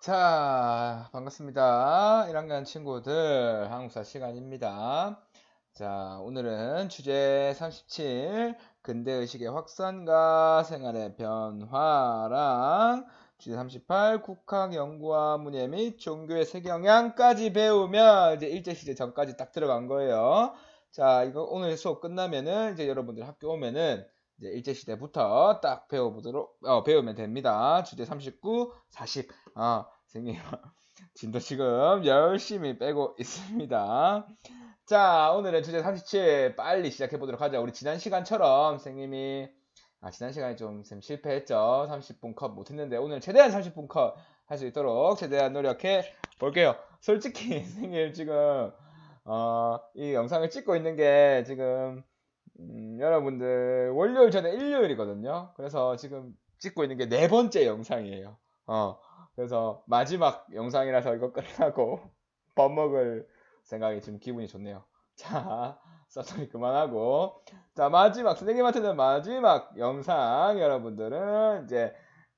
자, 반갑습니다. 1학년 친구들, 한국사 시간입니다. 자, 오늘은 주제 37, 근대의식의 확산과 생활의 변화랑 주제 38, 국학 연구와 문예 및 종교의 세경향까지 배우면 이제 일제시대 전까지 딱 들어간 거예요. 자, 이거 오늘 수업 끝나면은 이제 여러분들 학교 오면은 이제 일제시대부터 딱 배우면 됩니다. 주제 39, 40. 선생님, 진도 지금 열심히 빼고 있습니다. 자, 오늘은 주제 37 빨리 시작해 보도록 하죠. 우리 지난 시간처럼 선생님이 지난 시간에 좀 실패했죠. 30분 컷 못했는데 오늘 최대한 30분 컷 할 수 있도록 최대한 노력해 볼게요. 솔직히 선생님 지금 이 영상을 찍고 있는 게 지금 여러분들 월요일 전에 일요일이거든요. 그래서 지금 찍고 있는 게 네 번째 영상이에요. 그래서 마지막 영상이라서 이거 끝나고 밥 먹을 생각이 지금 기분이 좋네요. 자, 썰소리 그만하고. 자, 선생님한테는 마지막 영상 여러분들은 이제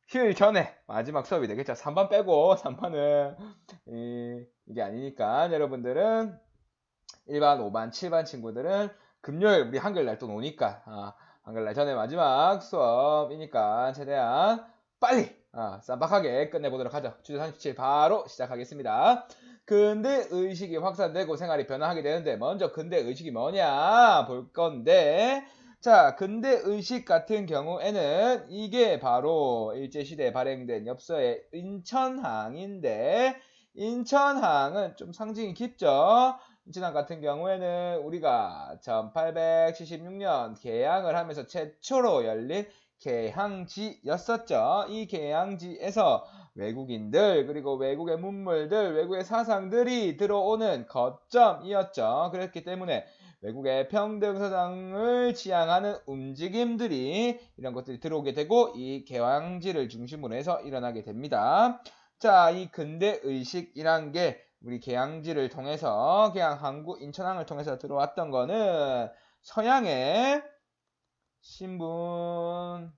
휴일 전에 마지막 수업이 되겠죠. 3반 빼고 3반은 이게 아니니까 여러분들은 1반, 5반, 7반 친구들은 금요일 우리 한글날 또 노니까 한글날 전에 마지막 수업이니까 최대한 빨리 쌈박하게 끝내보도록 하죠. 주제 37 바로 시작하겠습니다. 근대 의식이 확산되고 생활이 변화하게 되는데 먼저 근대 의식이 뭐냐 볼 건데 자 근대 의식 같은 경우에는 이게 바로 일제시대에 발행된 엽서의 인천항인데 인천항은 좀 상징이 깊죠. 인천항 같은 경우에는 우리가 1876년 개항을 하면서 최초로 열린 개항지였었죠. 이 개항지에서 외국인들 그리고 외국의 문물들 외국의 사상들이 들어오는 거점이었죠. 그렇기 때문에 외국의 평등사상을 지향하는 움직임들이 이런 것들이 들어오게 되고 이 개항지를 중심으로 해서 일어나게 됩니다. 자, 이 근대의식이란 게 우리 개항지를 통해서 그냥 한국 인천항을 통해서 들어왔던 거는 서양의 신분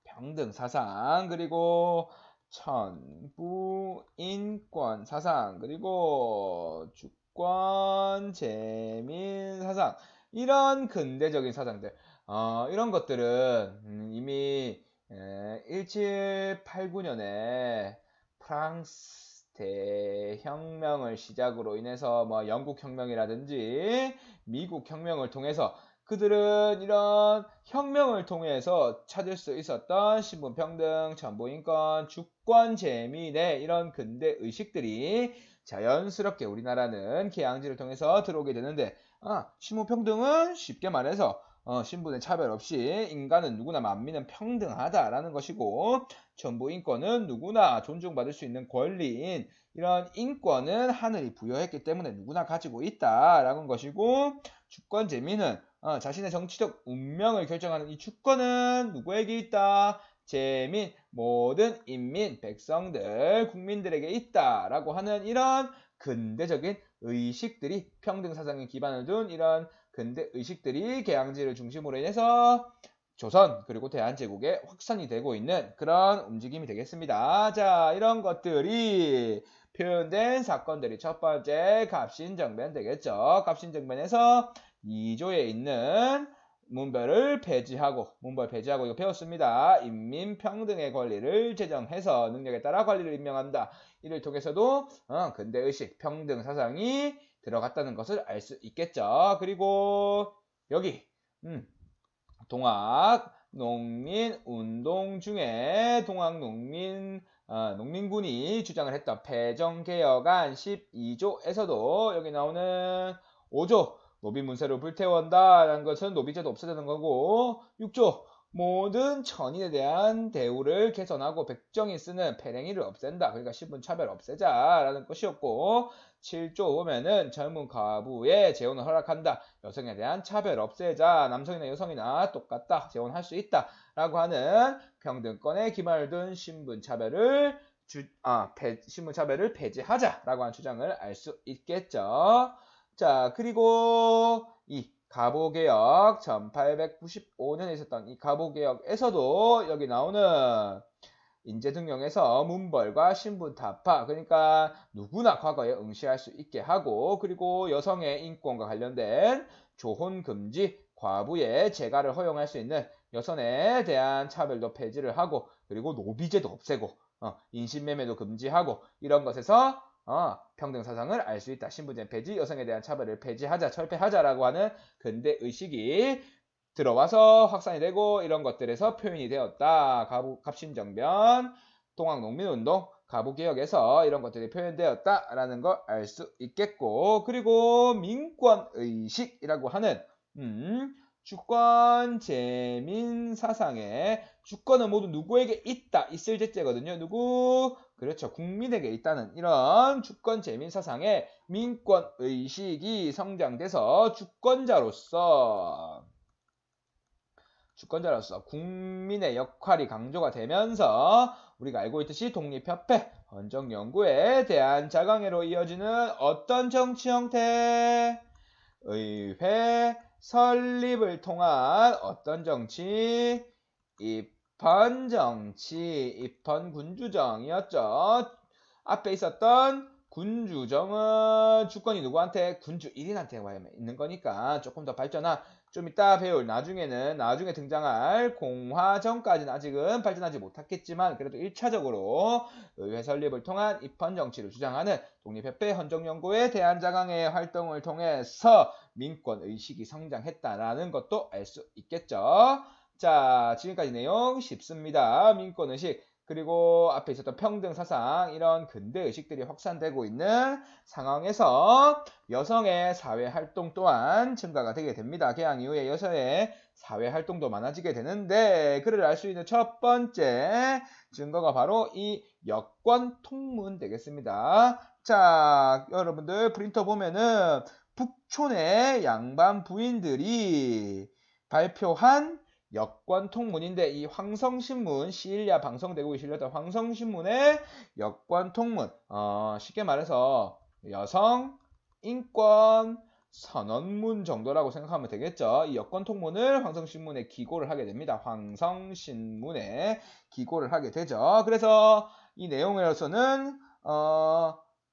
평등 사상 그리고 천부 인권 사상 그리고 주권 재민 사상 이런 근대적인 사상들 이런 것들은 이미 1789년에 프랑스 대혁명을 시작으로 인해서 뭐 영국 혁명이라든지 미국 혁명을 통해서 그들은 이런 혁명을 통해서 찾을 수 있었던 신분평등, 천부인권, 주권재민의 이런 근대 의식들이 자연스럽게 우리나라는 개항지를 통해서 들어오게 되는데 신분평등은 쉽게 말해서 신분의 차별 없이 인간은 누구나 만민은 평등하다라는 것이고 천부인권은 누구나 존중받을 수 있는 권리인 이런 인권은 하늘이 부여했기 때문에 누구나 가지고 있다라는 것이고 주권재민은 자신의 정치적 운명을 결정하는 이 주권은 누구에게 있다? 재민, 모든 인민, 백성들, 국민들에게 있다라고 하는 이런 근대적인 의식들이 평등사상에 기반을 둔 이런 근대 의식들이 개항지를 중심으로 인해서 조선 그리고 대한제국의 확산이 되고 있는 그런 움직임이 되겠습니다. 자, 이런 것들이 표현된 사건들이 첫 번째 갑신정변 되겠죠. 갑신정변에서 2조에 있는 문벌 폐지하고 이거 배웠습니다. 인민평등의 권리를 제정해서 능력에 따라 관리를 임명한다. 이를 통해서도 근대의식 평등 사상이 들어갔다는 것을 알 수 있겠죠. 그리고 여기 동학 농민 운동 중에 농민군이 주장을 했던 패정개혁안 12조에서도 여기 나오는 5조 노비 문세로 불태운다라는 것은 노비제도 없애자는 거고 6조 모든 천인에 대한 대우를 개선하고 백정이 쓰는 패랭이를 없앤다. 그러니까 신분차별 없애자라는 것이었고 7조 보면은 젊은 과부의 재혼을 허락한다. 여성에 대한 차별 없애자. 남성이나 여성이나 똑같다. 재혼할 수 있다. 라고 하는 평등권에 기반을 둔 신분차별을 폐지하자라고 하는 주장을 알 수 있겠죠. 자, 그리고 이 가보개혁 1895년에 있었던 이 가보개혁에서도 여기 나오는 인재 등용에서 문벌과 신분 타파, 그러니까 누구나 과거에 응시할 수 있게 하고, 그리고 여성의 인권과 관련된 조혼 금지, 과부의 재가를 허용할 수 있는 여성에 대한 차별도 폐지를 하고, 그리고 노비제도 없애고, 인신매매도 금지하고, 이런 것에서 평등 사상을 알 수 있다. 신분제 폐지, 여성에 대한 차별을 폐지하자, 철폐하자라고 하는 근대 의식이 들어와서 확산이 되고, 이런 것들에서 표현이 되었다. 갑신정변, 동학농민운동, 가부개혁에서 이런 것들이 표현되었다라는 걸 알 수 있겠고, 그리고 민권의식이라고 하는 주권 재민 사상에 주권은 모두 누구에게 있다, 있을 제째거든요. 누구? 그렇죠. 국민에게 있다는 이런 주권 재민 사상에 민권의식이 성장돼서 주권자로서 국민의 역할이 강조가 되면서 우리가 알고 있듯이 독립협회, 헌정연구에 대한 자강회로 이어지는 어떤 정치 형태? 의회 설립을 통한 어떤 정치? 입헌정치, 입헌군주정이었죠. 앞에 있었던 군주정은 주권이 누구한테? 군주 1인한테 있는 거니까 조금 더 발전한, 좀 이따 배울 나중에 등장할 공화정까지는 아직은 발전하지 못했겠지만 그래도 1차적으로 의회 설립을 통한 입헌정치를 주장하는 독립협회 헌정연구회 대한자강회 활동을 통해서 민권의식이 성장했다라는 것도 알 수 있겠죠. 자, 지금까지 내용 쉽습니다. 민권의식, 그리고 앞에 있었던 평등사상, 이런 근대의식들이 확산되고 있는 상황에서 여성의 사회활동 또한 증가가 되게 됩니다. 개항 이후에 여성의 사회활동도 많아지게 되는데, 그를 알 수 있는 첫 번째 증거가 바로 이 여권통문 되겠습니다. 자, 여러분들 프린터 보면은 북촌의 양반 부인들이 발표한 여권통문인데, 이 황성신문, 시일야 방송대국에 실렸던 황성신문의 여권통문, 쉽게 말해서 여성 인권 선언문 정도라고 생각하면 되겠죠. 이 여권통문을 황성신문에 기고를 하게 됩니다. 황성신문에 기고를 하게 되죠. 그래서 이 내용으로서는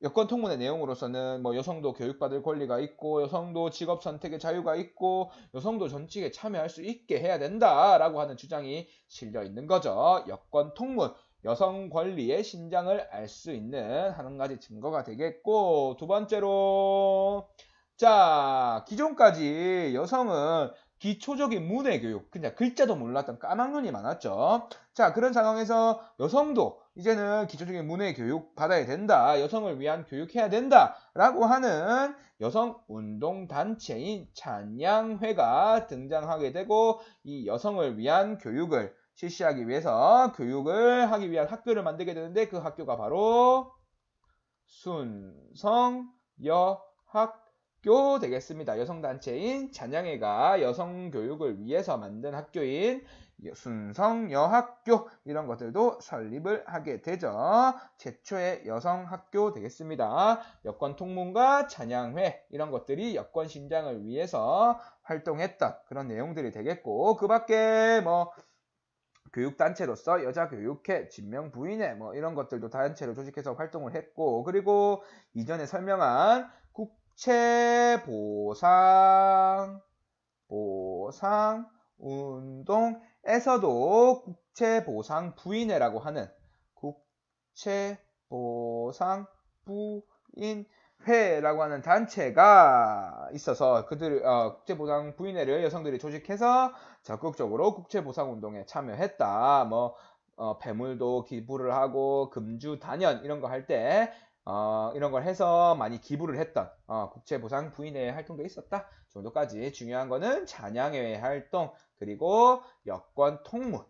여권통문의 내용으로서는 뭐 여성도 교육받을 권리가 있고, 여성도 직업 선택의 자유가 있고, 여성도 정치에 참여할 수 있게 해야 된다라고 하는 주장이 실려 있는 거죠. 여권통문, 여성 권리의 신장을 알 수 있는 한 가지 증거가 되겠고, 두 번째로, 자, 기존까지 여성은 기초적인 문해교육, 그냥 글자도 몰랐던 까막눈이 많았죠. 자, 그런 상황에서 여성도 이제는 기초적인 문해교육 받아야 된다, 여성을 위한 교육해야 된다 라고 하는 여성운동단체인 찬양회가 등장하게 되고, 이 여성을 위한 교육을 실시하기 위해서 교육을 하기 위한 학교를 만들게 되는데, 그 학교가 바로 순성여학교 되겠습니다. 여성단체인 찬양회가 여성교육을 위해서 만든 학교인 순성여학교, 이런 것들도 설립을 하게 되죠. 최초의 여성학교 되겠습니다. 여권통문과 찬양회, 이런 것들이 여권 신장을 위해서 활동했던 그런 내용들이 되겠고, 그 밖에 뭐 교육단체로서 여자교육회, 진명부인회, 뭐 이런 것들도 단체로 조직해서 활동을 했고, 그리고 이전에 설명한 국채보상운동에서도 국채보상부인회라고 하는 국채보상부인회라고 하는 단체가 있어서 국채보상부인회를 여성들이 조직해서 적극적으로 국채보상운동에 참여했다. 뭐 배물도 기부를 하고 금주단연 이런 거 할 때 이런 걸 해서 많이 기부를 했던 국채보상부인회 활동도 있었다 정도까지. 중요한 거는 찬양회 활동, 그리고 여권통문,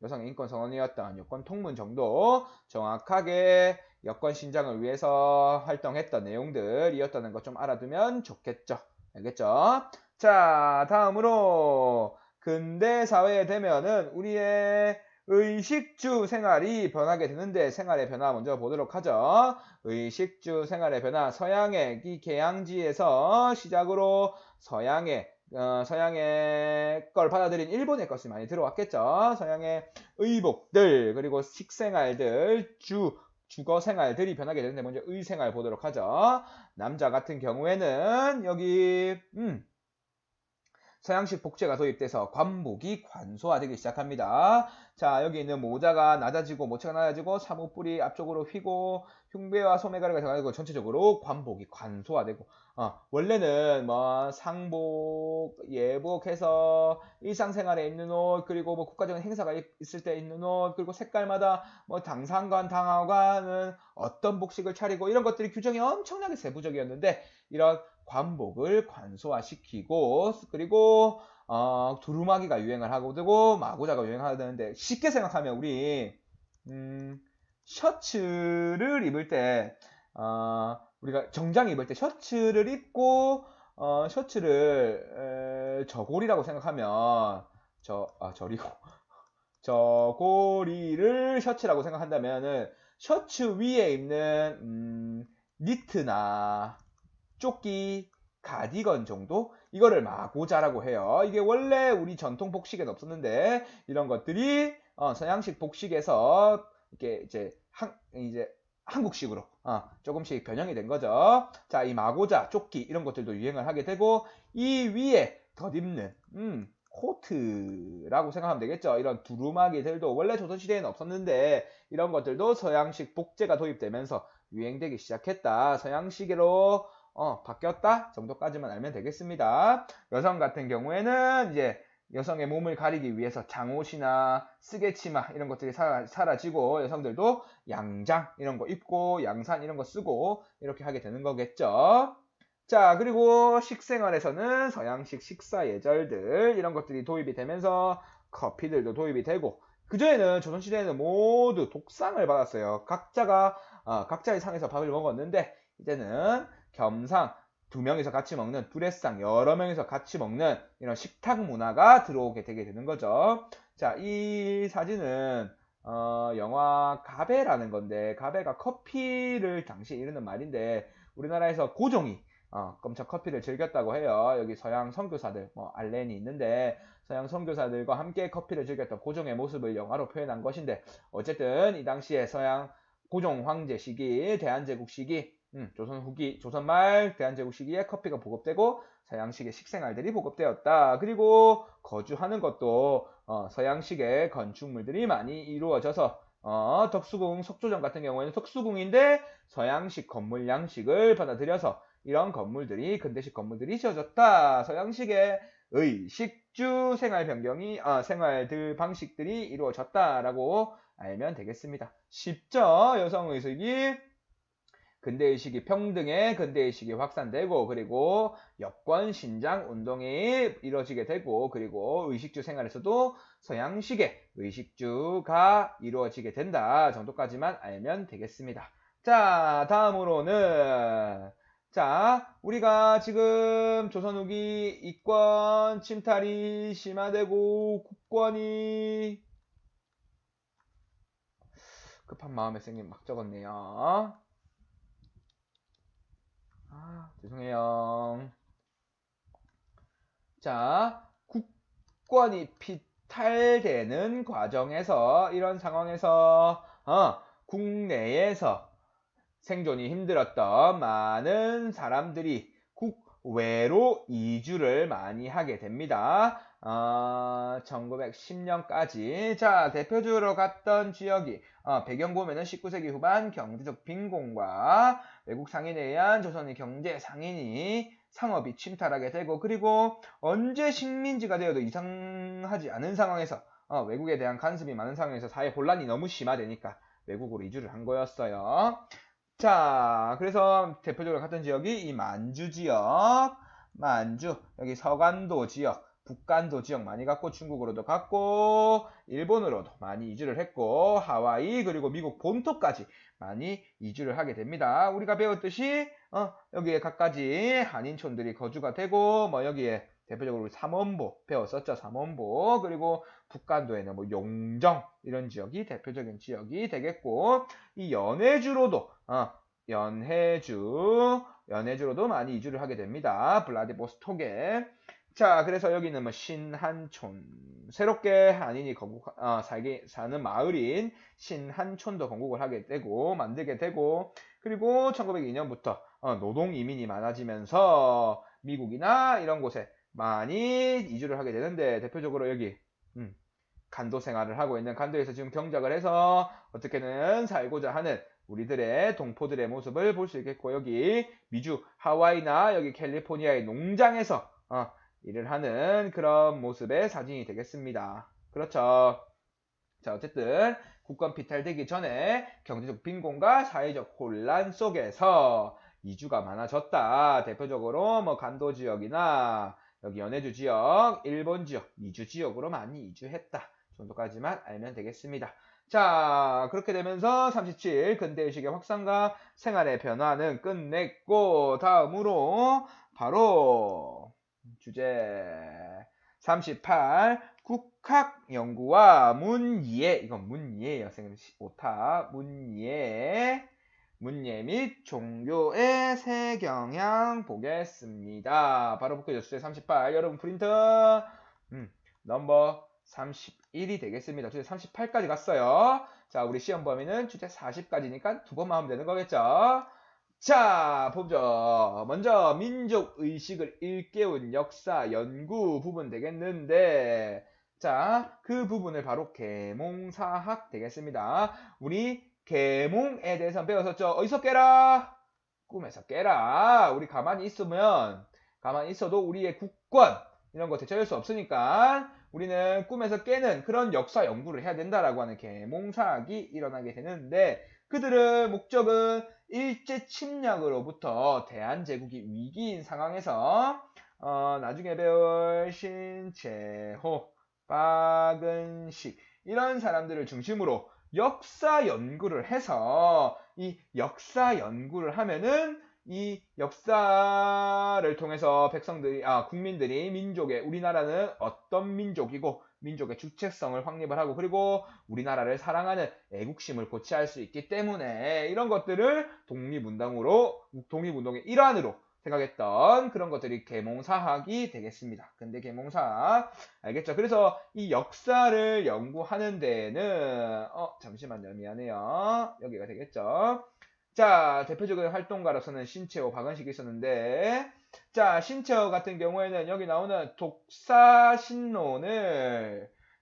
여성의 인권선언이었던 여권통문 정도 정확하게 여권 신장을 위해서 활동했던 내용들이었다는 거 좀 알아두면 좋겠죠. 알겠죠? 자, 다음으로 근대 사회에 되면은 우리의 의식주 생활이 변하게 되는데, 생활의 변화 먼저 보도록 하죠. 의식주 생활의 변화, 서양의 이 개항지에서 시작으로 서양의 서양의 걸 받아들인 일본의 것이 많이 들어왔겠죠. 서양의 의복들, 그리고 식생활들, 주거 생활들이 변하게 되는데 먼저 의생활 보도록 하죠. 남자 같은 경우에는 여기 서양식 복제가 도입돼서 관복이 관소화되기 시작합니다. 자, 여기 있는 모자가 낮아지고 모체가 낮아지고 사무뿔이 앞쪽으로 휘고 흉배와 소매가리가 돼가지고 전체적으로 관복이 관소화되고 원래는 뭐 상복, 예복 해서 일상생활에 입는 옷, 그리고 뭐 국가적인 행사가 있을 때 입는 옷, 그리고 색깔마다 뭐 당상관, 당하관은 어떤 복식을 차리고 이런 것들이 규정이 엄청나게 세부적이었는데 이런 관복을 관소화시키고 그리고 두루마기가 유행을 하고 되고 마고자가 유행하는데 쉽게 생각하면 우리 셔츠를 입을 때 우리가 정장 입을 때 셔츠를 입고 셔츠를 저고리라고 생각하면 저리고 저고리를 셔츠라고 생각한다면은 셔츠 위에 입는 니트나 조끼, 가디건 정도? 이거를 마고자라고 해요. 이게 원래 우리 전통 복식에는 없었는데 이런 것들이 서양식 복식에서 이렇게 이제 한국식으로 조금씩 변형이 된 거죠. 자, 이 마고자, 조끼 이런 것들도 유행을 하게 되고 이 위에 덧입는 코트라고 생각하면 되겠죠. 이런 두루마기들도 원래 조선시대에는 없었는데 이런 것들도 서양식 복제가 도입되면서 유행되기 시작했다. 서양식으로 바뀌었다 정도까지만 알면 되겠습니다. 여성 같은 경우에는 이제 여성의 몸을 가리기 위해서 장옷이나 쓰개치마 이런 것들이 사라지고 여성들도 양장 이런 거 입고 양산 이런 거 쓰고 이렇게 하게 되는 거겠죠. 자, 그리고 식생활에서는 서양식 식사 예절들 이런 것들이 도입이 되면서 커피들도 도입이 되고 그전에는 조선시대에는 모두 독상을 받았어요. 각자의 상에서 밥을 먹었는데 이제는 겸상, 두 명이서 같이 먹는 두레상, 여러 명이서 같이 먹는 이런 식탁 문화가 들어오게 되게 되는 거죠. 자, 이 사진은 영화 가베라는 건데 가베가 커피를 당시에 이르는 말인데 우리나라에서 고종이 검차 커피를 즐겼다고 해요. 여기 서양 선교사들, 뭐 알렌이 있는데 서양 선교사들과 함께 커피를 즐겼던 고종의 모습을 영화로 표현한 것인데 어쨌든 이 당시에 서양 고종 황제 시기, 대한제국 시기 조선 후기, 조선 말 대한제국 시기에 커피가 보급되고 서양식의 식생활들이 보급되었다. 그리고 거주하는 것도 서양식의 건축물들이 많이 이루어져서 덕수궁, 석조정 같은 경우에는 석수궁인데 서양식 건물 양식을 받아들여서 이런 건물들이 근대식 건물들이 지어졌다. 서양식의 의식주 생활 변경이 생활들 방식들이 이루어졌다라고 알면 되겠습니다. 쉽죠? 여성의식이 근대의식이 평등의 근대의식이 확산되고 그리고 여권 신장 운동이 이루어지게 되고 그리고 의식주 생활에서도 서양식의 의식주가 이루어지게 된다 정도까지만 알면 되겠습니다. 자, 다음으로는 우리가 지금 조선 후기 이권 침탈이 심화되고 국권이 급한 마음에 생긴 막 적었네요. 죄송해요. 자, 국권이 피탈되는 과정에서 이런 상황에서 국내에서 생존이 힘들었던 많은 사람들이 국외로 이주를 많이 하게 됩니다. 1910년까지 자 대표적으로 갔던 지역이 배경 보면은 19세기 후반 경제적 빈곤과 외국 상인에 의한 조선의 경제 상업이 침탈하게 되고 그리고 언제 식민지가 되어도 이상하지 않은 상황에서 외국에 대한 간섭이 많은 상황에서 사회 혼란이 너무 심화되니까 외국으로 이주를 한 거였어요. 자, 그래서 대표적으로 갔던 지역이 이 만주 지역, 여기 서간도 지역, 북간도 지역 많이 갔고 중국으로도 갔고 일본으로도 많이 이주를 했고 하와이 그리고 미국 본토까지 많이 이주를 하게 됩니다. 우리가 배웠듯이 여기에 갖가지 한인촌들이 거주가 되고 뭐 여기에 대표적으로 우리 삼원보 배웠었죠. 삼원보 그리고 북간도에는 뭐 용정 이런 지역이 대표적인 지역이 되겠고 이 연해주로도 연해주로도 많이 이주를 하게 됩니다. 블라디보스톡에 자, 그래서 여기는 뭐 신한촌, 새롭게 한인이 사는 마을인 신한촌도 건국을 하게 되고 만들게 되고, 그리고 1902년부터 노동 이민이 많아지면서 미국이나 이런 곳에 많이 이주를 하게 되는데, 대표적으로 여기 간도 생활을 하고 있는, 간도에서 지금 경작을 해서 어떻게는 살고자 하는 우리들의 동포들의 모습을 볼 수 있겠고, 여기 미주 하와이나 여기 캘리포니아의 농장에서 일을 하는 그런 모습의 사진이 되겠습니다. 그렇죠. 자, 어쨌든 국권 피탈되기 전에 경제적 빈곤과 사회적 혼란 속에서 이주가 많아졌다. 대표적으로 뭐 간도 지역이나 여기 연해주 지역, 일본 지역, 미주 지역으로 많이 이주했다 정도까지만 알면 되겠습니다. 자, 그렇게 되면서 37 근대의식의 확산과 생활의 변화는 끝냈고, 다음으로 바로 주제 38 국학연구와 문예, 이건 문예예요. 선생님 오타. 문예 및 종교의 세경향 보겠습니다. 바로 볼게요. 주제 38 여러분 프린트 넘버 31이 되겠습니다. 주제 38까지 갔어요. 자, 우리 시험 범위는 주제 40까지니까 두 번만 하면 되는 거겠죠. 자, 보죠. 먼저 민족의식을 일깨운 역사 연구 부분 되겠는데, 자, 그 부분을 바로 계몽사학 되겠습니다. 우리 계몽에 대해서 배웠었죠. 어디서 깨라? 꿈에서 깨라. 우리 가만히 있어도 우리의 국권 이런 거 되찾을 수 없으니까 우리는 꿈에서 깨는 그런 역사 연구를 해야 된다라고 하는 계몽사학이 일어나게 되는데, 그들의 목적은 일제 침략으로부터 대한제국이 위기인 상황에서 나중에 배울 신채호, 박은식 이런 사람들을 중심으로 역사 연구를 해서, 이 역사 연구를 하면은 이 역사를 통해서 국민들이 우리나라는 어떤 민족이고 민족의 주체성을 확립을 하고, 그리고 우리나라를 사랑하는 애국심을 고취할 수 있기 때문에 이런 것들을 독립운동의 일환으로 생각했던 그런 것들이 계몽사학이 되겠습니다. 근데 계몽사학 알겠죠? 그래서 이 역사를 연구하는 데에는 잠시만요. 미안해요. 여기가 되겠죠? 자, 대표적인 활동가로서는 신채호, 박은식이 있었는데, 자, 신채호 같은 경우에는 여기 나오는 독사신론을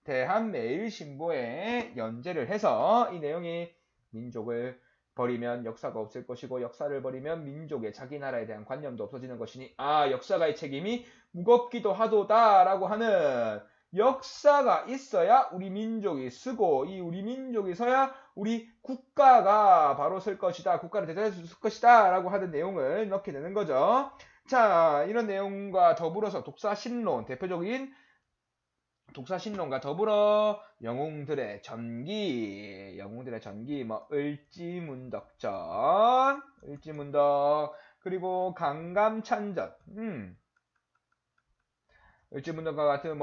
대한매일신보에 연재를 해서, 이 내용이 민족을 버리면 역사가 없을 것이고 역사를 버리면 민족의 자기 나라에 대한 관념도 없어지는 것이니 역사가의 책임이 무겁기도 하도다라고 하는, 역사가 있어야 우리 민족이 쓰고 이 우리 민족이 서야 우리 국가가 바로 설 것이다, 국가를 대표할 수 있을 것이다 라고 하는 내용을 넣게 되는 거죠. 자, 이런 내용과 더불어서 대표적인 독사신론과 더불어 영웅들의 전기, 뭐 을지문덕, 그리고 강감찬전, 을지문덕과 같은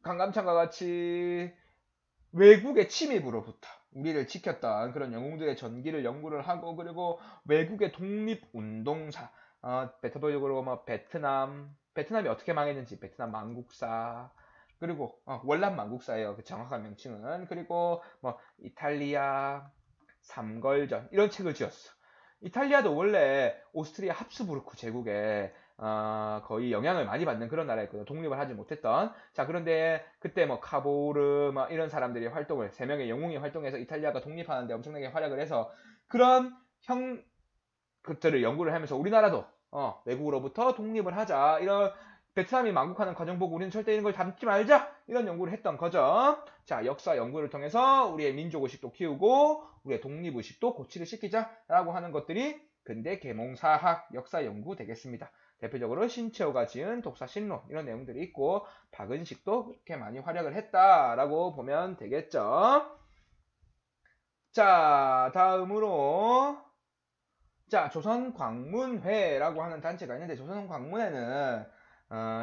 강감찬과 같이 외국의 침입으로부터 우리를 지켰던 그런 영웅들의 전기를 연구를 하고, 그리고 외국의 독립운동사, 대표적으로 베트남이 어떻게 망했는지 베트남 망국사, 그리고 월남 망국사예요. 그 정확한 명칭은. 그리고 이탈리아 삼걸전 이런 책을 지었어. 이탈리아도 원래 오스트리아 합스부르크 제국에 거의 영향을 많이 받는 그런 나라였거든요. 독립을 하지 못했던. 자, 그런데 그때 카보르 이런 사람들이 세 명의 영웅이 활동해서 이탈리아가 독립하는데 엄청나게 활약을 해서, 그런 것들을 연구를 하면서 우리나라도 외국으로부터 독립을 하자, 이런 베트남이 망국하는 과정 보고 우리는 절대 이런 걸 담지 말자, 이런 연구를 했던 거죠. 자, 역사 연구를 통해서 우리의 민족의식도 키우고 우리의 독립의식도 고취를 시키자라고 하는 것들이 근대 계몽사학 역사 연구 되겠습니다. 대표적으로 신채호가 지은 독사신론 이런 내용들이 있고, 박은식도 그렇게 많이 활약을 했다라고 보면 되겠죠. 자, 다음으로 조선광문회라고 하는 단체가 있는데, 조선광문회는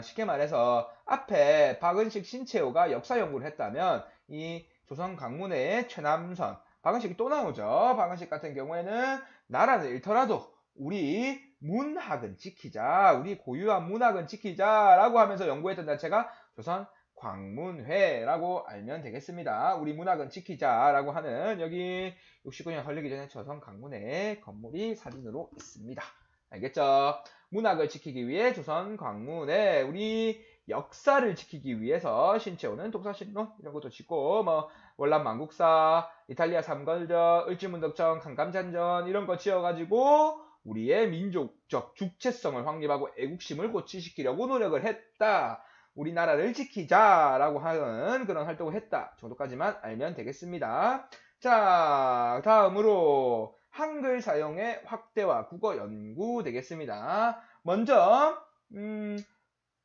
쉽게 말해서 앞에 박은식, 신채호가 역사 연구를 했다면, 이 조선광문회의 최남선, 박은식이 또 나오죠. 박은식 같은 경우에는 나라를 잃더라도 우리 문학은 지키자, 우리 고유한 문학은 지키자라고 하면서 연구했던 자체가 조선 광문회라고 알면 되겠습니다. 우리 문학은 지키자라고 하는 여기 69년 걸리기 전에 조선 광문회 건물이 사진으로 있습니다. 알겠죠? 문학을 지키기 위해 조선 광문회, 우리 역사를 지키기 위해서 신채호는 독사신론 이런 것도 짓고 뭐 월남 망국사, 이탈리아 삼걸전, 을지문덕전, 강감찬전 이런 거 지어가지고 우리의 민족적 주체성을 확립하고 애국심을 고취시키려고 노력을 했다. 우리나라를 지키자라고 하는 그런 활동을 했다 정도까지만 알면 되겠습니다. 자, 다음으로 한글 사용의 확대와 국어 연구 되겠습니다. 먼저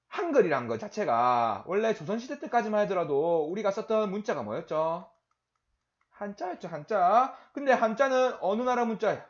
한글이란 것 자체가 원래 조선시대 때까지만 하더라도 우리가 썼던 문자가 뭐였죠? 한자였죠, 한자. 근데 한자는 어느 나라 문자예요?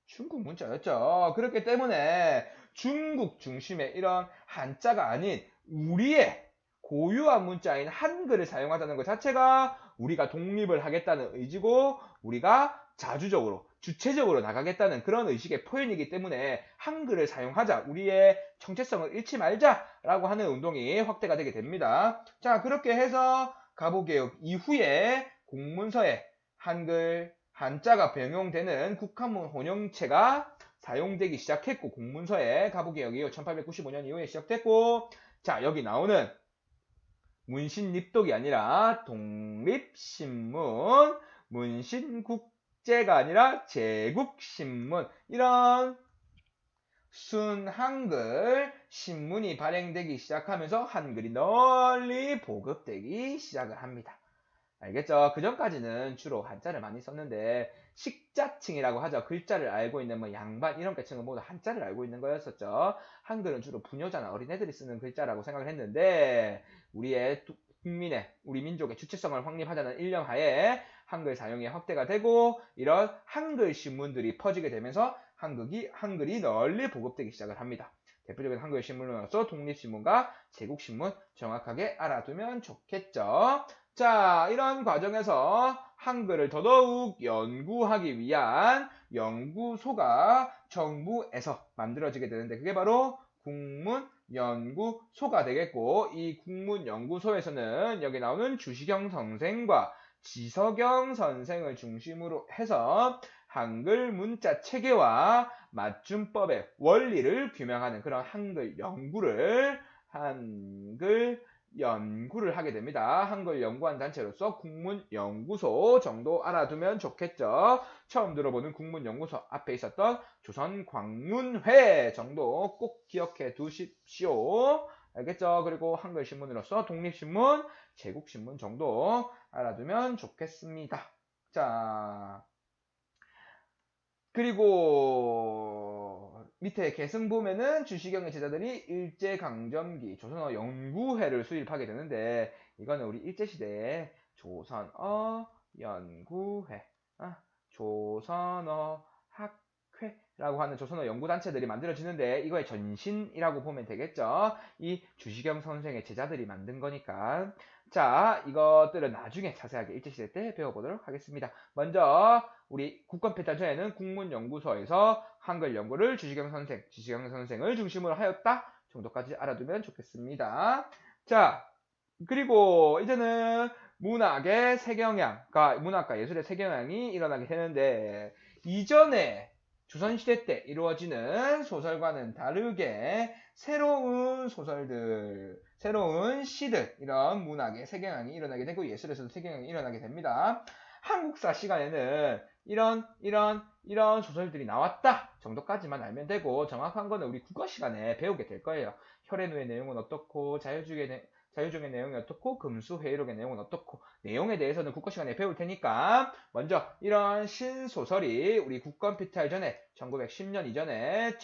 중국 문자였죠. 그렇기 때문에 중국 중심의 이런 한자가 아닌 우리의 고유한 문자인 한글을 사용하자는 것 자체가 우리가 독립을 하겠다는 의지고 우리가 자주적으로 주체적으로 나가겠다는 그런 의식의 표현이기 때문에 한글을 사용하자, 우리의 정체성을 잃지 말자라고 하는 운동이 확대가 되게 됩니다. 자, 그렇게 해서 가보개혁 이후에 공문서에 한글 한자가 변용되는 국한문 혼용체가 사용되기 시작했고, 공문서에 가부개혁이 1895년 이후에 시작됐고, 자, 여기 나오는 문신립독이 아니라 독립신문, 문신국제가 아니라 제국신문, 이런 순한글 신문이 발행되기 시작하면서 한글이 널리 보급되기 시작을 합니다. 알겠죠? 그 전까지는 주로 한자를 많이 썼는데 식자층이라고 하죠. 글자를 알고 있는 뭐 양반 이런 계층은 모두 한자를 알고 있는 거였었죠. 한글은 주로 부녀자나 어린애들이 쓰는 글자라고 생각을 했는데 우리의 국민의, 우리 민족의 주체성을 확립하자는 일념하에 한글 사용이 확대가 되고 이런 한글 신문들이 퍼지게 되면서 한글이 널리 보급되기 시작을 합니다. 대표적인 한글 신문으로서 독립신문과 제국신문 정확하게 알아두면 좋겠죠. 자, 이런 과정에서 한글을 더더욱 연구하기 위한 연구소가 정부에서 만들어지게 되는데 그게 바로 국문연구소가 되겠고, 이 국문연구소에서는 여기 나오는 주시경 선생과 지석영 선생을 중심으로 해서 한글 문자 체계와 맞춤법의 원리를 규명하는 그런 한글 연구를 하게 됩니다. 한글 연구한 단체로서 국문연구소 정도 알아두면 좋겠죠. 처음 들어보는 국문연구소 앞에 있었던 조선광문회 정도 꼭 기억해 두십시오. 알겠죠? 그리고 한글 신문으로서 독립신문, 제국신문 정도 알아두면 좋겠습니다. 자, 그리고 밑에 계승 보면은 주시경의 제자들이 일제강점기 조선어 연구회를 수립하게 되는데 이거는 우리 일제시대에 조선어 연구회, 조선어 학회라고 하는 조선어 연구단체들이 만들어지는데 이거의 전신이라고 보면 되겠죠. 이 주시경 선생의 제자들이 만든 거니까. 자, 이것들은 나중에 자세하게 일제시대 때 배워보도록 하겠습니다. 먼저 우리 국권패턴 전에는 국문연구소에서 한글 연구를 주시경 선생을 중심으로 하였다 정도까지 알아두면 좋겠습니다. 자, 그리고 이제는 문학의 세경향, 문학과 예술의 세경향이 일어나게 되는데 이전에 조선시대 때 이루어지는 소설과는 다르게 새로운 소설들, 새로운 시들, 이런 문학의 세경향이 일어나게 되고 예술에서도 세경향이 일어나게 됩니다. 한국사 시간에는 이런 소설들이 나왔다 정도까지만 알면 되고 정확한 거는 우리 국어 시간에 배우게 될 거예요. 혈의누의 내용은 어떻고 자유종의 내용이 어떻고 금수회의록의 내용은 어떻고 내용에 대해서는 국어 시간에 배울 테니까 먼저 이런 신소설이 우리 국권 피탈 전에 1910년 이전에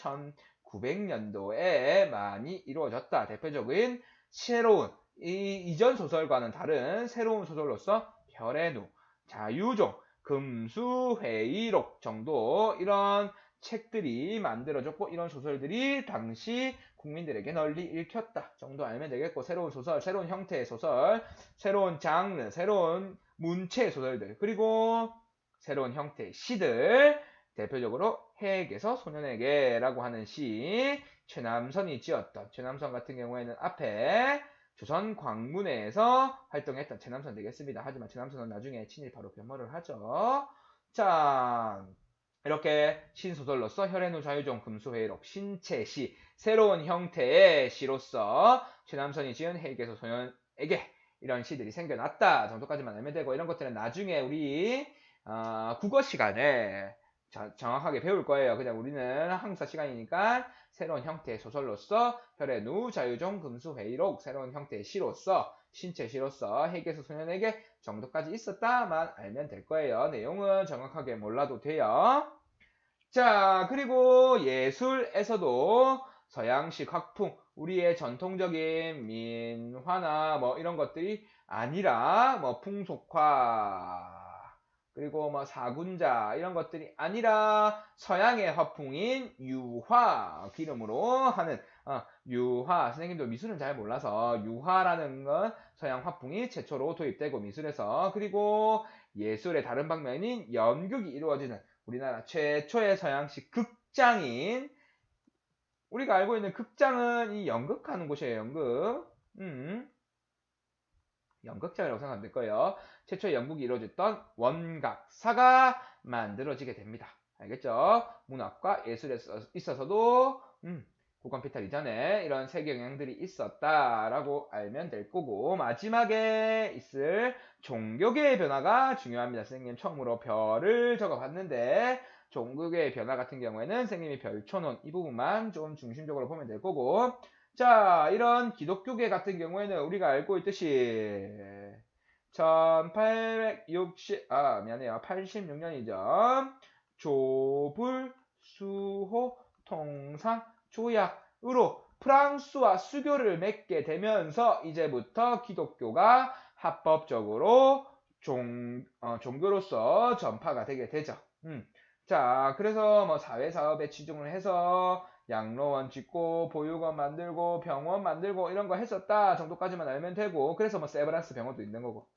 1900년도에 많이 이루어졌다. 대표적인 새로운 이전 소설과는 다른 새로운 소설로서 혈의누, 자유종, 금수회의록 정도 이런 책들이 만들어졌고 이런 소설들이 당시 국민들에게 널리 읽혔다 정도 알면 되겠고, 새로운 소설, 새로운 형태의 소설, 새로운 장르, 새로운 문체의 소설들, 그리고 새로운 형태의 시들, 대표적으로 해에게서 소년에게라고 하는 시, 최남선이 지었던, 최남선 같은 경우에는 앞에 조선 광문회에서 활동했던 최남선 되겠습니다. 하지만 최남선은 나중에 친일파로 변모를 하죠. 자, 이렇게 신소설로서 혈해노 자유종 금수회의록 신체시, 새로운 형태의 시로서 최남선이 지은 해에게서 소년에게 이런 시들이 생겨났다 정도까지만 알면 되고, 이런 것들은 나중에 우리 국어 시간에 정확하게 배울 거예요. 그냥 우리는 항사 시간이니까 새로운 형태의 소설로서 혈해누 자유종 금수회의록, 새로운 형태의 시로서 신체시로서 해에게서 소년에게 정도까지 있었다만 알면 될 거예요. 내용은 정확하게 몰라도 돼요. 자, 그리고 예술에서도 서양식 학풍, 우리의 전통적인 민화나 뭐 이런 것들이 아니라 뭐 풍속화, 그리고 뭐 사군자 이런 것들이 아니라 서양의 화풍인 유화, 기름으로 하는 유화. 선생님도 미술은 잘 몰라서 유화라는 건 서양 화풍이 최초로 도입되고 미술에서, 그리고 예술의 다른 방면인 연극이 이루어지는 우리나라 최초의 서양식 극장인, 우리가 알고 있는 극장은 이 연극하는 곳이에요. 연극. 연극장이라고 생각하면 될 거예요. 최초의 연극이 이루어졌던 원각사가 만들어지게 됩니다. 알겠죠? 문학과 예술에 있어서도 국왕피탈 이전에 이런 세계 영향들이 있었다라고 알면 될 거고, 마지막에 있을 종교계의 변화가 중요합니다. 선생님 처음으로 별을 적어봤는데, 종교계의 변화 같은 경우에는 선생님이 별초론 이 부분만 좀 중심적으로 보면 될 거고, 자, 이런 기독교계 같은 경우에는 우리가 알고 있듯이 86년이죠. 조불, 수호, 통상, 조약으로 프랑스와 수교를 맺게 되면서 이제부터 기독교가 합법적으로 종교로서 전파가 되게 되죠. 자, 그래서 뭐 사회사업에 치중을 해서 양로원 짓고 보육원 만들고 병원 만들고 이런 거 했었다 정도까지만 알면 되고, 그래서 뭐 세브란스 병원도 있는 거고,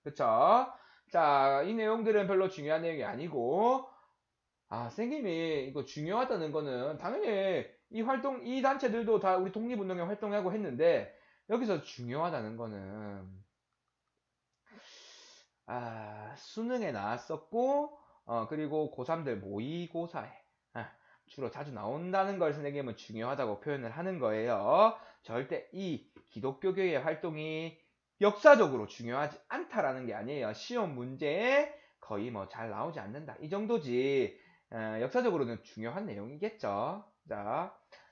그쵸? 자, 이 내용들은 별로 중요한 내용이 아니고, 선생님이 이거 중요하다는 거는 당연히 이 단체들도 다 우리 독립운동에 활동하고 했는데, 여기서 중요하다는 거는 수능에 나왔었고, 그리고 고3들 모의고사에 주로 자주 나온다는 걸 선생님은 중요하다고 표현을 하는 거예요. 절대 이 기독교계의 활동이 역사적으로 중요하지 않다라는 게 아니에요. 시험 문제에 거의 뭐 잘 나오지 않는다, 이 정도지. 역사적으로는 중요한 내용이겠죠.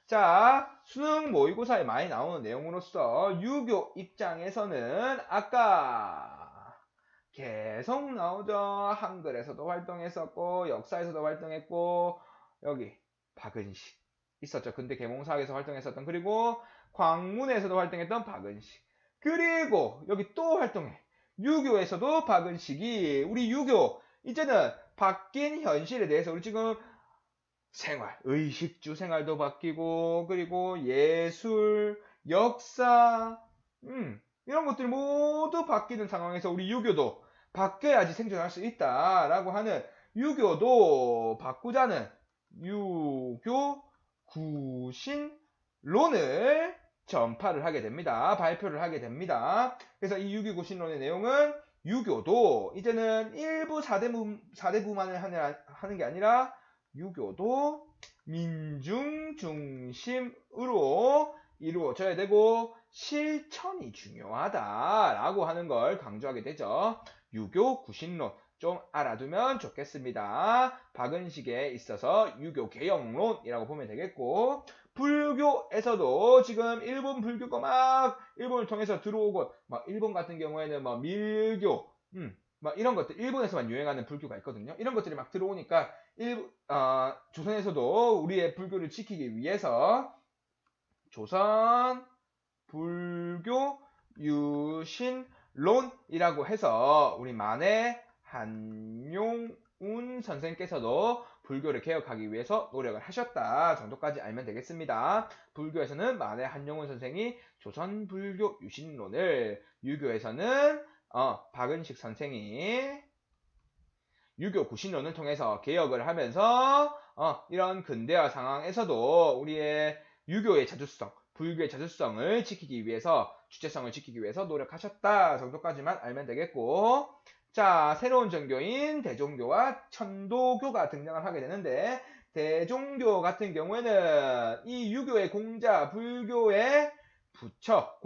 자, 수능 모의고사에 많이 나오는 내용으로서 유교 입장에서는 아까 계속 나오죠. 한글에서도 활동했었고 역사에서도 활동했고, 여기 박은식 있었죠. 근대 계몽사학에서 활동했었던, 그리고 광문에서도 활동했던 박은식, 그리고 여기 또 활동해. 유교에서도 박은식이, 우리 유교 이제는 바뀐 현실에 대해서 우리 지금 생활, 의식주 생활도 바뀌고, 그리고 예술, 역사, 이런 것들이 모두 바뀌는 상황에서 우리 유교도 바뀌어야지 생존할 수 있다라고 하는, 유교도 바꾸자는 유교 구신론을 전파를 하게 됩니다. 발표를 하게 됩니다. 그래서 이 유교 구신론의 내용은 유교도 이제는 일부 사대부만을 하는 게 아니라 유교도 민중 중심으로 이루어져야 되고 실천이 중요하다라고 하는 걸 강조하게 되죠. 유교 구신론 좀 알아두면 좋겠습니다. 박은식에 있어서 유교 개혁론이라고 보면 되겠고, 불교에서도 지금 일본 불교가 막 일본을 통해서 들어오고, 막 일본 같은 경우에는 뭐 밀교, 막 이런 것들, 일본에서만 유행하는 불교가 있거든요. 이런 것들이 막 들어오니까 조선에서도 우리의 불교를 지키기 위해서 조선 불교 유신론이라고 해서 우리 만해 한용운 선생께서도 불교를 개혁하기 위해서 노력을 하셨다 정도까지 알면 되겠습니다. 불교에서는 만해 한용운 선생이 조선 불교 유신론을, 유교에서는 박은식 선생이 유교 구신론을 통해서 개혁을 하면서 이런 근대화 상황에서도 우리의 유교의 자주성, 불교의 자주성을 지키기 위해서, 주체성을 지키기 위해서 노력하셨다 정도까지만 알면 되겠고, 자, 새로운 종교인 대종교와 천도교가 등장을 하게 되는데, 대종교 같은 경우에는 이 유교의 공자, 불교의 부처,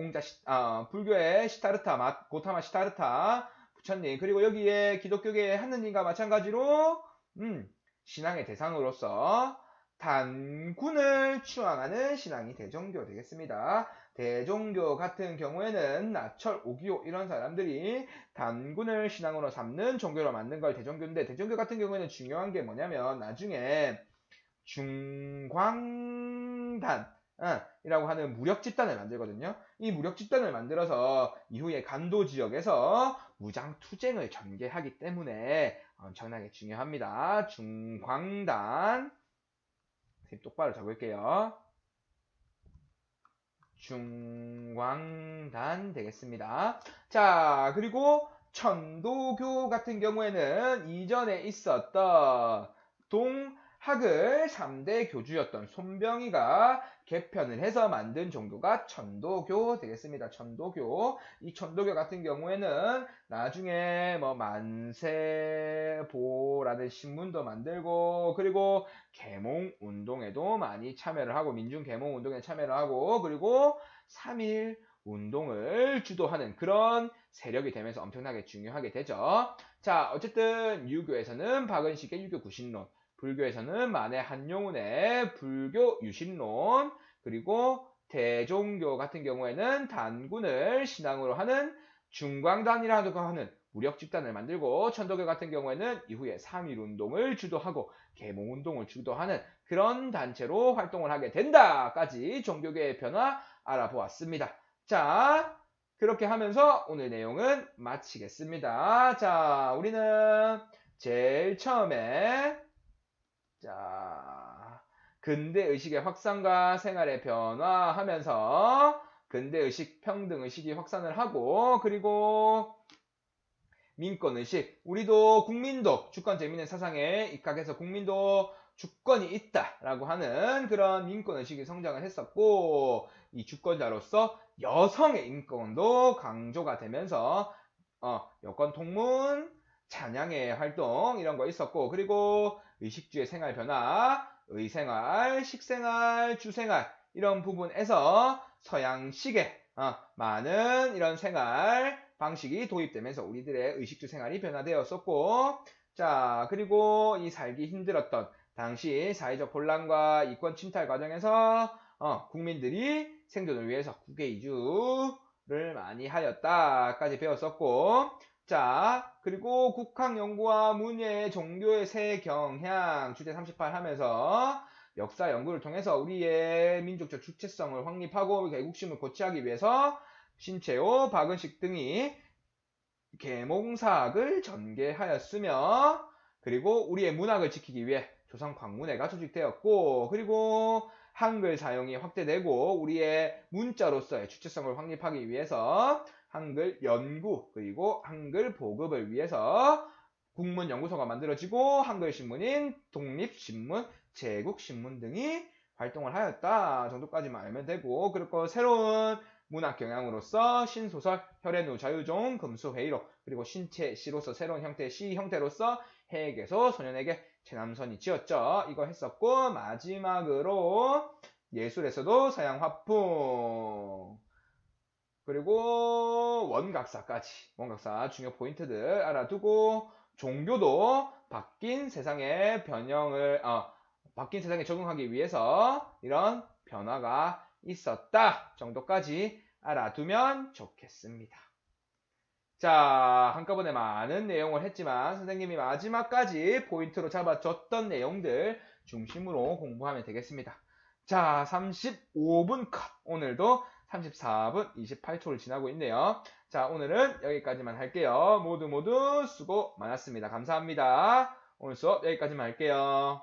불교의 시타르타, 고타마 시타르타 부처님, 그리고 여기에 기독교계의 하느님과 마찬가지로 신앙의 대상으로서 단군을 추앙하는 신앙이 대종교 되겠습니다. 대종교 같은 경우에는 나철, 오기오 이런 사람들이 단군을 신앙으로 삼는 종교로 만든 걸 대종교인데, 대종교 같은 경우에는 중요한 게 뭐냐면 나중에 중광단 이라고 하는 무력 집단을 만들거든요. 이 무력 집단을 만들어서 이후에 간도 지역에서 무장 투쟁을 전개하기 때문에 엄청나게 중요합니다. 중광단, 똑바로 적을게요. 중광단 되겠습니다. 자, 그리고 천도교 같은 경우에는 이전에 있었던 동학을 3대 교주였던 손병희가 개편을 해서 만든 종교가 천도교 되겠습니다. 천도교. 이 천도교 같은 경우에는 나중에 뭐 만세보라는 신문도 만들고, 그리고 계몽운동에도 많이 참여를 하고, 민중계몽운동에 참여를 하고, 그리고 3.1 운동을 주도하는 그런 세력이 되면서 엄청나게 중요하게 되죠. 자, 어쨌든 유교에서는 박은식의 유교 구신론, 불교에서는 만해 한용운의 불교 유신론, 그리고 대종교 같은 경우에는 단군을 신앙으로 하는 중광단이라고 하는 무력 집단을 만들고, 천도교 같은 경우에는 이후에 3.1 운동을 주도하고 계몽운동을 주도하는 그런 단체로 활동을 하게 된다까지 종교계의 변화 알아보았습니다. 자, 그렇게 하면서 오늘 내용은 마치겠습니다. 자, 우리는 제일 처음에 근대의식의 확산과 생활의 변화하면서 근대의식, 평등의식이 확산을 하고, 그리고 민권의식, 우리도 국민도 주권 재민의 사상에 입각해서 국민도 주권이 있다라고 하는 그런 민권의식이 성장을 했었고, 이 주권자로서 여성의 인권도 강조가 되면서 여권 통문, 찬양의 활동 이런 거 있었고, 그리고 의식주의 생활 변화, 의생활, 식생활, 주생활 이런 부분에서 서양식의 많은 이런 생활 방식이 도입되면서 우리들의 의식주 생활이 변화되었었고, 자, 그리고 이 살기 힘들었던 당시 사회적 혼란과 이권 침탈 과정에서 국민들이 생존을 위해서 국외 이주를 많이 하였다까지 배웠었고, 자, 그리고 국학연구와 문예의 종교의 새 경향 주제 38 하면서 역사 연구를 통해서 우리의 민족적 주체성을 확립하고 애국심을 고취하기 위해서 신채호, 박은식 등이 계몽사학을 전개하였으며, 그리고 우리의 문학을 지키기 위해 조선광문회가 조직되었고, 그리고 한글 사용이 확대되고 우리의 문자로서의 주체성을 확립하기 위해서 한글 연구 그리고 한글 보급을 위해서 국문연구소가 만들어지고 한글 신문인 독립신문, 제국신문 등이 활동을 하였다 정도까지만 알면 되고, 그리고 새로운 문학 경향으로서 신소설, 혈의누, 자유종, 금수회의록, 그리고 신체시로서 새로운 형태의 시 형태로서 해에게서 소년에게 최남선이 지었죠. 이거 했었고, 마지막으로 예술에서도 서양 화풍, 그리고 원각사 중요 포인트들 알아두고, 종교도 바뀐 세상에 바뀐 세상에 적응하기 위해서 이런 변화가 있었다 정도까지 알아두면 좋겠습니다. 자, 한꺼번에 많은 내용을 했지만 선생님이 마지막까지 포인트로 잡아줬던 내용들 중심으로 공부하면 되겠습니다. 자, 35분 컷. 오늘도 34분 28초를 지나고 있네요. 자, 오늘은 여기까지만 할게요. 모두 수고 많았습니다. 감사합니다. 오늘 수업 여기까지만 할게요.